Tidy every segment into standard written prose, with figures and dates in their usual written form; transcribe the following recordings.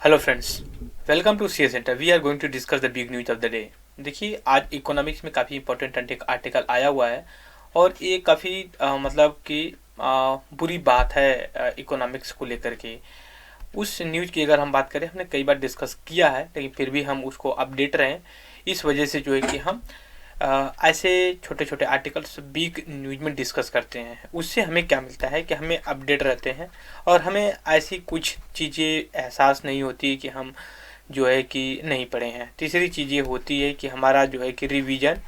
Hello friends, welcome to C center. We are going to discuss the big news of the day. देखिए, आज economics में काफ़ी important article आया हुआ है और ये काफ़ी मतलब कि बुरी बात है इकोनॉमिक्स को लेकर के। उस न्यूज की अगर हम बात करें, हमने कई बार डिस्कस किया है लेकिन फिर भी हम उसको अपडेट रहें, इस वजह से जो है कि हम ऐसे छोटे छोटे आर्टिकल्स बिग न्यूज में डिस्कस करते हैं। उससे हमें क्या मिलता है कि हमें अपडेट रहते हैं और हमें ऐसी कुछ चीज़ें एहसास नहीं होती कि हम जो है कि नहीं पढ़े हैं। तीसरी चीज़ ये होती है कि हमारा जो है कि रिवीजन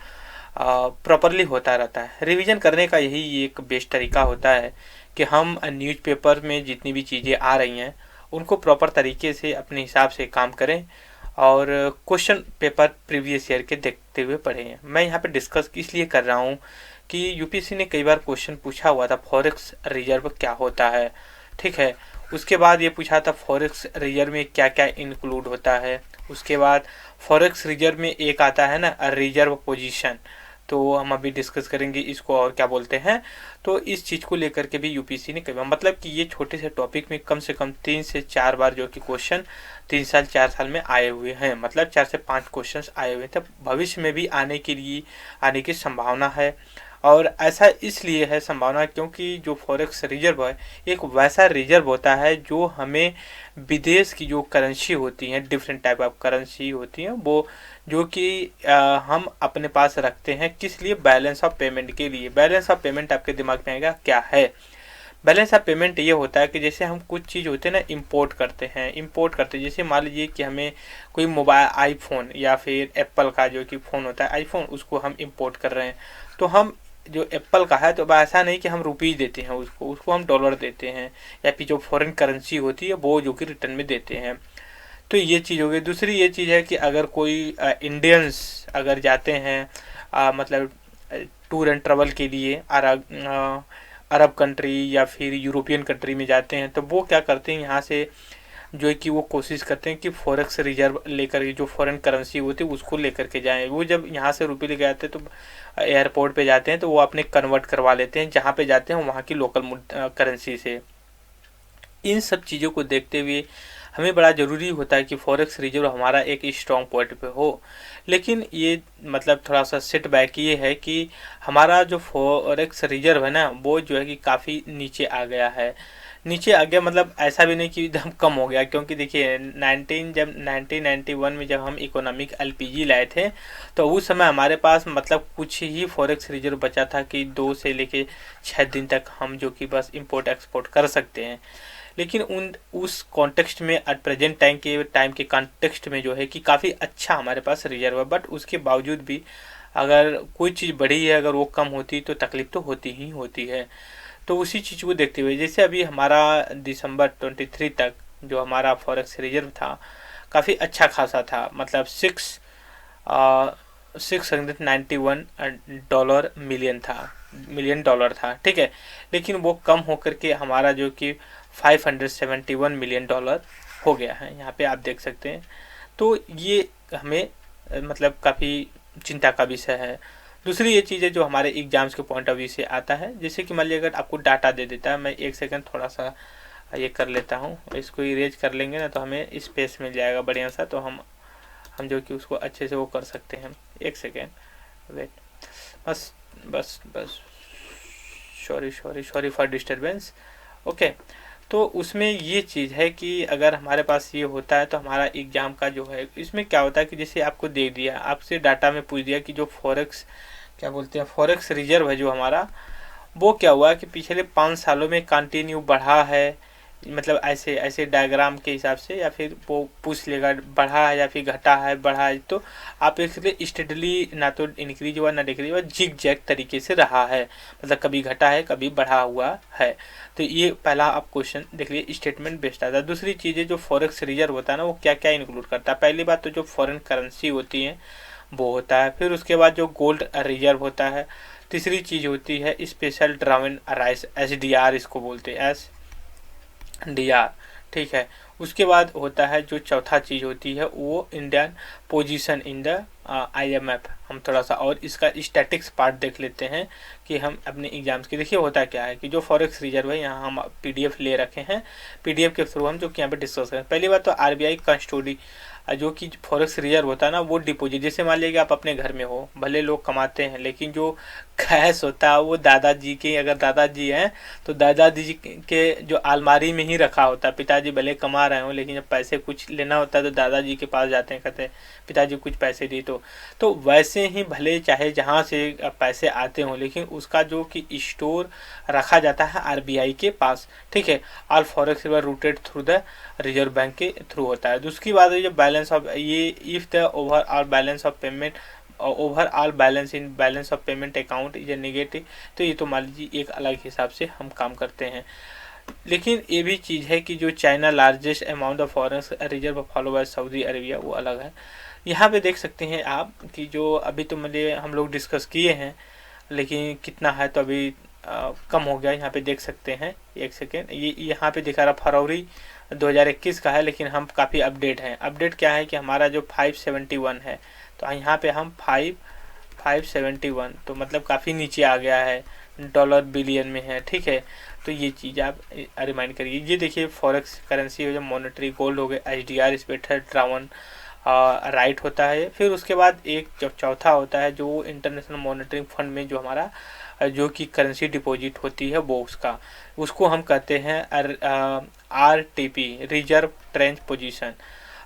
प्रॉपरली होता रहता है। रिवीजन करने का यही एक बेस्ट तरीका होता है कि हम न्यूज़पेपर में जितनी भी चीज़ें आ रही हैं उनको प्रॉपर तरीके से अपने हिसाब से काम करें और क्वेश्चन पेपर प्रीवियस ईयर के देखते हुए पढ़ें। मैं यहाँ पे डिस्कस इसलिए कर रहा हूँ कि यूपीएससी ने कई बार क्वेश्चन पूछा हुआ था फॉरेक्स रिजर्व क्या होता है, ठीक है। उसके बाद ये पूछा था फॉरेक्स रिजर्व में क्या क्या इंक्लूड होता है। उसके बाद फॉरेक्स रिजर्व में एक आता है ना रिजर्व पोजीशन, तो हम अभी डिस्कस करेंगे इसको और क्या बोलते हैं। तो इस चीज़ को लेकर के भी यूपीएससी ने कई बार, मतलब कि ये छोटे से टॉपिक में कम से कम 3 से 4 बार जो कि क्वेश्चन 3 साल 4 साल में आए हुए हैं, मतलब 4 से 5 क्वेश्चन आए हुए हैं। तब भविष्य में भी आने की संभावना है। और ऐसा इसलिए है संभावना क्योंकि जो फॉरेक्स रिजर्व है एक वैसा रिजर्व होता है जो हमें विदेश की जो करेंसी होती हैं, डिफरेंट टाइप ऑफ करेंसी होती हैं, वो जो कि हम अपने पास रखते हैं। किस लिए? बैलेंस ऑफ पेमेंट के लिए। बैलेंस ऑफ पेमेंट आपके दिमाग में आएगा क्या है? बैलेंस ऑफ पेमेंट ये होता है कि जैसे हम कुछ चीज़ होते हैं ना इंपोर्ट करते हैं। जैसे मान लीजिए कि हमें कोई मोबाइल आईफोन या फिर एप्पल का जो कि फ़ोन होता है आईफोन, उसको हम इंपोर्ट कर रहे हैं। तो हम जो एप्पल का है तो ऐसा नहीं कि हम रुपीज़ देते हैं उसको हम डॉलर देते हैं या फिर जो फॉरेन करेंसी होती है वो जो कि रिटर्न में देते हैं। तो ये चीज़ हो गई। दूसरी ये चीज़ है कि अगर कोई इंडियंस अगर जाते हैं मतलब टूर एंड ट्रेवल के लिए अरब कंट्री या फिर यूरोपियन कंट्री में जाते हैं, तो वो क्या करते हैं यहाँ से जो है कि वो कोशिश करते हैं कि फॉरेक्स रिजर्व लेकर के जो फॉरेन करेंसी होती है उसको लेकर के जाएं। वो जब यहाँ से रुपये लेके आते हैं तो एयरपोर्ट पे जाते हैं तो वो अपने कन्वर्ट करवा लेते हैं, जहाँ पे जाते हैं वहाँ की लोकल करेंसी से। इन सब चीज़ों को देखते हुए हमें बड़ा ज़रूरी होता है कि फॉरेक्स रिजर्व हमारा एक स्ट्रॉन्ग पॉइंट पे हो। लेकिन ये मतलब थोड़ा सा सेट बैक ये है कि हमारा जो फॉरेक्स रिजर्व है ना वो जो है कि काफ़ी नीचे आ गया है। नीचे आ गया मतलब ऐसा भी नहीं कि एकदम कम हो गया, क्योंकि देखिए 1991 में जब हम इकोनॉमिक एलपीजी लाए थे तो उस समय हमारे पास मतलब कुछ ही फॉरेक्स रिजर्व बचा था कि 2 से लेके 6 दिन तक हम जो कि बस इंपोर्ट एक्सपोर्ट कर सकते हैं। लेकिन उस कॉन्टेक्स्ट में एट प्रेजेंट टाइम के कॉन्टेक्स्ट में जो है कि काफ़ी अच्छा हमारे पास रिजर्व है। बट उसके बावजूद भी अगर कोई चीज़ बढ़ी है, अगर वो कम होती तो तकलीफ तो होती ही होती है। तो उसी चीज़ को देखते हुए जैसे अभी हमारा दिसंबर 23 तक जो हमारा फॉरेक्स रिजर्व था काफ़ी अच्छा खासा था, मतलब 691 मिलियन डॉलर था, ठीक है। लेकिन वो कम होकर के हमारा जो कि 571 मिलियन डॉलर हो गया है, यहाँ पे आप देख सकते हैं। तो ये हमें मतलब काफ़ी चिंता का विषय है। दूसरी ये चीज़ है जो हमारे एग्जाम्स के पॉइंट ऑफ व्यू से आता है, जैसे कि मान लीजिए अगर आपको डाटा दे देता है, मैं एक सेकंड थोड़ा सा ये कर लेता हूँ, इसको इरेज कर लेंगे ना तो हमें स्पेस मिल जाएगा बढ़िया सा, तो हम जो कि उसको अच्छे से वो कर सकते हैं। एक सेकेंड वेट, बस बस बस, सॉरी फॉर डिस्टर्बेंस। ओके, तो उसमें ये चीज़ है कि अगर हमारे पास ये होता है तो हमारा एग्ज़ाम का जो है इसमें क्या होता है कि जैसे आपको दे दिया, आपसे डाटा में पूछ दिया कि जो फॉरेक्स क्या बोलते हैं फॉरेक्स रिजर्व है जो हमारा, वो क्या हुआ कि पिछले 5 सालों में कंटिन्यू बढ़ा है, मतलब ऐसे ऐसे डायग्राम के हिसाब से, या फिर वो पूछ लेगा बढ़ा है या फिर घटा है बढ़ा है। तो आप इसलिए स्टेडली ना तो इंक्रीज हुआ ना डिक्रीज हुआ, जिग जैग तरीके से रहा है, मतलब कभी घटा है कभी बढ़ा हुआ है। तो ये पहला आप क्वेश्चन देख लीजिए, स्टेटमेंट बेस्ड आता है। दूसरी चीज़ें जो फॉरेक्स रिजर्व होता है ना वो क्या क्या इंक्लूड करता है। पहली बात तो जो फॉरेन करेंसी होती है वो होता है, फिर उसके बाद जो गोल्ड रिजर्व होता है। तीसरी चीज़ होती है स्पेशल ड्रावन राइस, SDR इसको बोलते हैं, SDR, ठीक है। उसके बाद होता है जो चौथा चीज़ होती है वो Indian position in the IMF। हम थोड़ा सा और इसका स्टैटिक्स पार्ट देख लेते हैं कि हम अपने एग्जाम्स की, देखिए होता क्या है कि जो फॉरेक्स रिजर्व है, यहाँ हम PDF ले रखे हैं, PDF के थ्रू हम जो कि यहाँ पे डिस्कस करें। पहली बात तो RBI कस्टोडी, जो कि फॉरेक्स रिजर्व होता है ना, वो डिपॉजिट, जैसे मान लीजिए कि आप अपने घर में हो, भले लोग कमाते हैं लेकिन जो कैश होता है वो दादाजी के, अगर दादाजी हैं तो दादाजी के जो अलमारी में ही रखा होता है। पिताजी भले कमा रहे हो लेकिन जब पैसे कुछ लेना होता है तो दादाजी के पास जाते हैं, कहते हैं पिताजी कुछ पैसे दी। तो वैसे ही भले चाहे जहाँ से पैसे आते हों लेकिन उसका जो कि स्टोर रखा जाता है RBI के पास, ठीक है। All forex rooted through the reserve bank के थ्रू होता है। दूसरी बात है जो बैलेंस ऑफ, ये if the overall balance of payment, overall balance in balance of payment account is negative, तो ये तो मान लीजिए एक अलग हिसाब से हम काम करते हैं। लेकिन ये भी चीज़ है कि जो China largest amount of foreign reserve follow by Saudi Arabia, वो अलग है। यहाँ पे देख सकते हैं आप कि जो अभी तो मतलब हम लोग डिस्कस किए हैं लेकिन कितना है तो अभी कम हो गया। यहाँ पे देख सकते हैं, एक सेकेंड, ये यहाँ पे दिखा रहा फरवरी 2021 का है, लेकिन हम काफ़ी अपडेट हैं। अपडेट क्या है कि हमारा जो 571 है, तो यहाँ पे हम 571, तो मतलब काफ़ी नीचे आ गया है, डॉलर बिलियन में है, ठीक है। तो ये चीज़ आप रिमाइंड करिए। ये देखिए फॉरेक्स करेंसी हो, जो मॉनेटरी गोल्ड हो गए, HDR इस पे ड्रावन राइट होता है। फिर उसके बाद एक चौथा होता है जो इंटरनेशनल मॉनेटरी फंड में जो हमारा जो कि करेंसी डिपॉजिट होती है वो उसको हम कहते हैं RTP, रिजर्व ट्रेंच पोजीशन।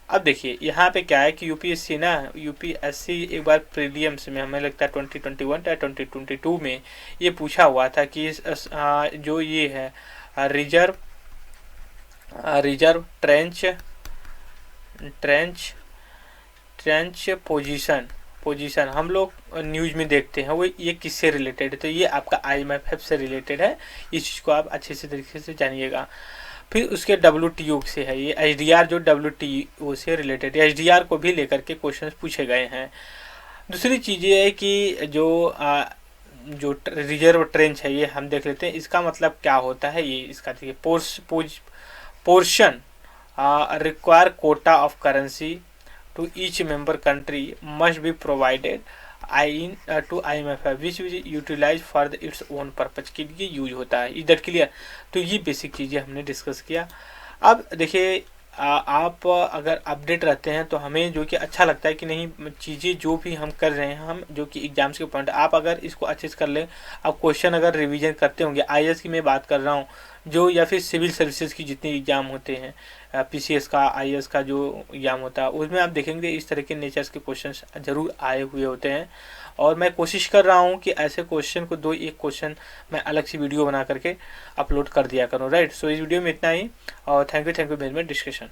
अब देखिए यहाँ पे क्या है कि यूपीएससी एक बार प्रीलियम्स में, हमें लगता है 2021 या 2022 में ये पूछा हुआ था कि जो ये है रिजर्व ट्रेंच पोजीशन हम लोग न्यूज में देखते हैं, वो ये किससे रिलेटेड है, तो ये आपका IMF से रिलेटेड है। इस चीज़ को आप अच्छे से तरीके से जानिएगा। फिर उसके WTO से है, ये HDR जो WTO से रिलेटेड है, HDR को भी लेकर के क्वेश्चंस पूछे गए हैं। दूसरी चीज़ ये है कि जो रिजर्व ट्रेंच है, ये हम देख लेते हैं इसका मतलब क्या होता है। ये इसका देखिए, portion require Kota of currency to each member country must be provided to IMF which will utilize for its own purpose, के लिए यूज होता है। इधर क्लियर। तो ये बेसिक चीज़ें हमने डिस्कस किया। अब देखिए आप अगर अपडेट रहते हैं तो हमें जो कि अच्छा लगता है कि नहीं, चीज़ें जो भी हम कर रहे हैं, हम जो कि एग्जाम्स के पॉइंट, आप अगर इसको अच्छे से कर लें, आप क्वेश्चन अगर रिवीजन करते होंगे, IAS की मैं बात कर रहा हूँ जो, या फिर सिविल सर्विसेज की जितने एग्ज़ाम होते हैं, PCS का, IAS का जो एग्ज़ाम होता है, उसमें आप देखेंगे इस तरह के नेचर्स के क्वेश्चंस ज़रूर आए हुए होते हैं। और मैं कोशिश कर रहा हूँ कि ऐसे क्वेश्चन को एक क्वेश्चन मैं अलग सी वीडियो बना करके अपलोड कर दिया करूँ, राइट। सो इस वीडियो में इतना ही, और thank you very much discussion.